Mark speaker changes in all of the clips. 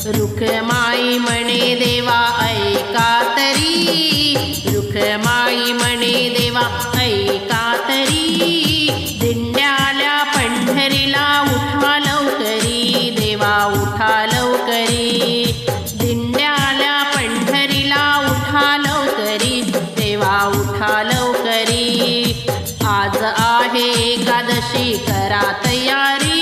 Speaker 1: रुखमाई म्हणे देवा ऐका तरी, रुखमाई म्हणे देवा ऐका तरी, दिंड्याला पंढरीला उठा लवकरी, देवा उठा लवकरी, दिंड्याला पंढरीला उठा लवकरी, देवा उठा लवकरी. आज आहे एकादशी करा तयारी,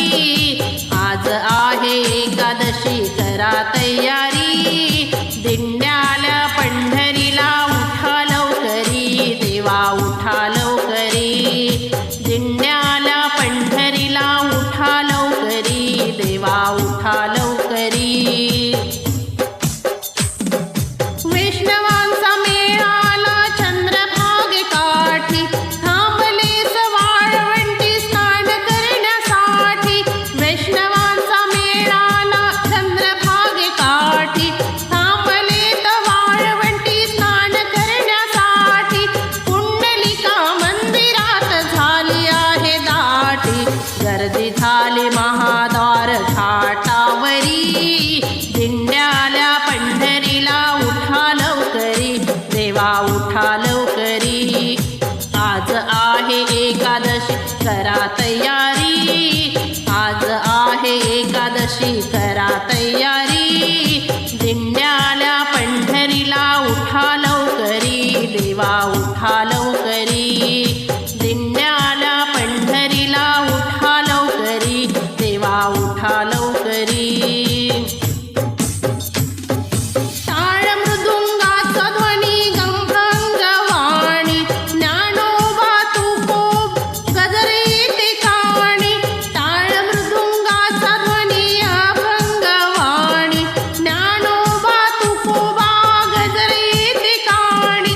Speaker 1: आज आहे एकादशी करा तयारी, दिंड्याला पंढरीला उठा लवकरी, देवा उठा लवकरी, दिंड्याला पंढरीला उठा लवकरी, देवा उठा लवकरी. वैष्णवांचा मेळाला चंद्रभाग काठी, थांबले वाळवंटी स्नान करण्यासाठी, वैष्णवांचा मेळाला चंद्रभाग काठी, थांबले वाळवंटी स्नान करण्यासाठी, पुंडलिका मंदिरात झाली आहे दाटी, गर्दी झाली महाद्वार घाटावरी, दिंड्याला पंढरीला उठा लवकरी, देवा उठा लवकरी. आज आहे एकादशी करा तयारी, आज आहे एकादशी करा तयारी, दिंड्याला पंढरीला उठा लवकरी, देवा उठा लवकरी, दिंड्याला पंढरीला उठा लवकरी, देवा उठा लवकरी. टाळ मृदुंगाचा ध्वनी गंभंगवाणी, ज्ञानोबा तुकोब गजरे ते काणी, टाळ मृदुंगाचा ध्वनी अभंगवाणी, ज्ञानोबा तुकोबा गजरे ते काणी,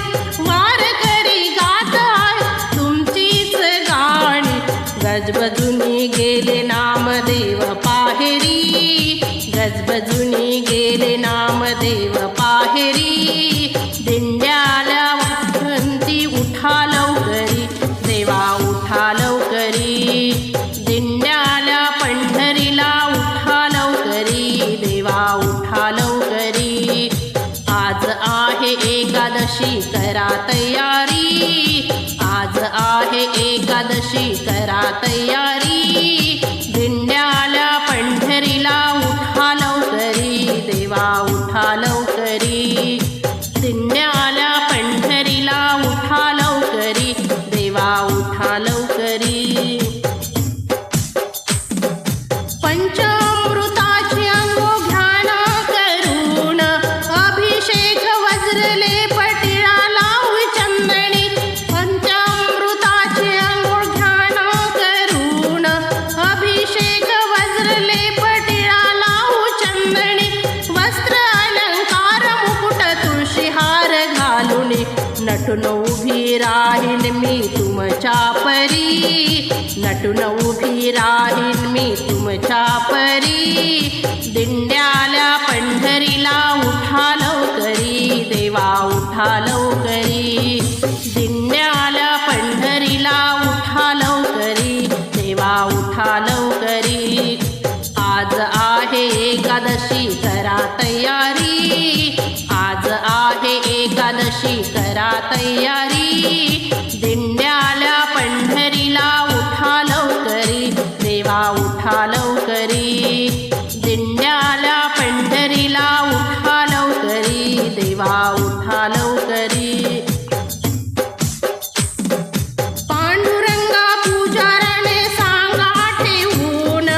Speaker 1: वारकरी गात आहे तुमचीच गाणी, गजबजुनी गेले नामदेव पाहेरी, गजबजुनी गेले नामदेव पाहेरी, दिंड्याला वाजंती उठा लवकरी, देवा उठा लवकरी, दिंड्याला पंढरीला उठा लवकरी, देवा उठा लवकरी. आज आहे एकादशी करा तयारी, आज आहे एकादशी करा तयारी, दिंड्याला पंढरीला उठा लवकरी, देवा उठा लवकरी, दिंड्याला पंढरीला उठा लवकरी, देवा उठा लवकरी. पंचामृताचे अंघोघ्याना करून, अभिषेक वज्रले पटिळा लावू चंदणी, पंचामृताचे अंघोघ्याना करून, अभिषेक वज्रले पटिळा लावू चंदणी, वस्त्र अलंकार मुकुट तुळशीहार घालून, नटून उभी राहीन मी तुमच्या परी, नटून उभी राहीन मी तुमच्या परी, दिंड्याला पंढरीला उठा लवकरी, देवा उठा लवकरी, दिंड्याला पंढरीला उठा लवकरी, देवा उठा लवकरी. आज आहे एकादशी करा तयारी, आज आहे एकादशी करा तयारी, दिंड्याला पंढरीला उठा लवकरी, देवा उठा लवकरी, दिंड्याला पंढरीला उठा लवकरी, देवा उठा लवकरी. पांडुरंगा पुजाराने सांगा ठेवून,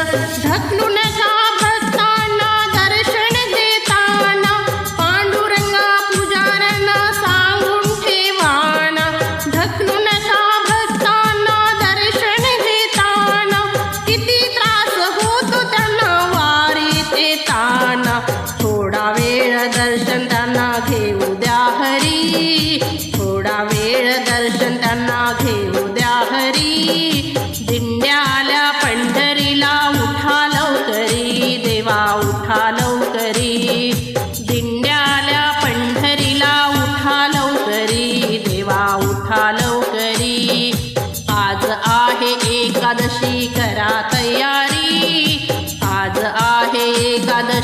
Speaker 1: ढकलू नका भक्तांना दर्शन देताना, पांडुरंगा पुजाऱ्यांना सांगून ठेवाना, ढकलू नका भक्तांना दर्शन देताना, किती त्रास होतो त्यांना वारीत येताना, थोडा वेळ दर्शन त्यांना घेऊ द्या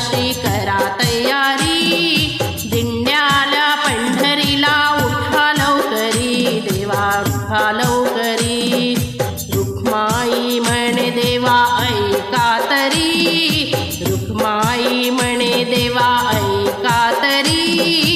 Speaker 1: सोहळ्याची करा तयारी, दिंड्याला पंढरीला उठा लवकरी, देवा उठा लवकरी. रुक्माई म्हणे देवा ऐका तरी, रुक्माई म्हणे देवा ऐका तरी.